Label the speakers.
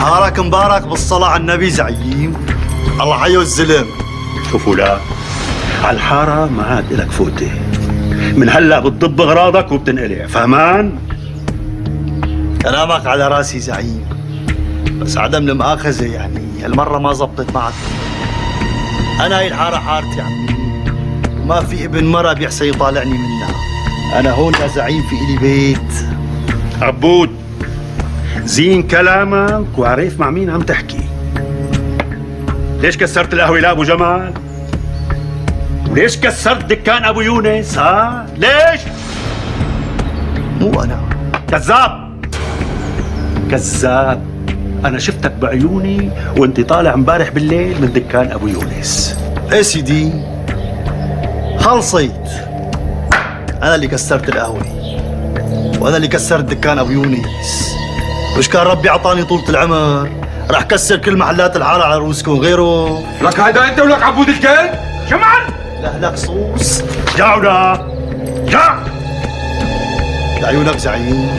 Speaker 1: نهارك مبارك بالصلاة على النبي زعيم. الله حيو الزلم.
Speaker 2: شوفوا لا، على الحارة ما عاد إلك فوتة، من هلا بتضب اغراضك وبتنقلع، فهمان؟
Speaker 1: كلامك على راسي زعيم، بس عدم المؤاخذة يعني هالمرة ما زبطت معك. أنا هي الحارة حارتي عمي، وما في ابن مرة بيحسن يطالعني منها. أنا هون يا زعيم في إلي بيت.
Speaker 2: عبود، زين كلامك وعرف مع مين عم تحكي. ليش كسرت القهوة لأبو جمال؟ وليش كسرت دكان أبو يونس؟ ها؟ ليش؟
Speaker 1: مو أنا.
Speaker 2: كذاب كذاب، أنا شفتك بعيوني وأنت طالع امبارح بالليل من دكان أبو يونس.
Speaker 1: إيه سيدي، خلصيت. أنا اللي كسرت القهوة، وأنا اللي كسرت دكان أبو يونس. وش كان ربي عطاني طولة العمر راح كسر كل محلات الحارة على رؤوسكم غيره.
Speaker 3: لك هيدا انت ولك عبود الكلب؟
Speaker 2: جمال
Speaker 1: لهلك صوص
Speaker 2: جاونا جا
Speaker 1: لعيونك زعيم.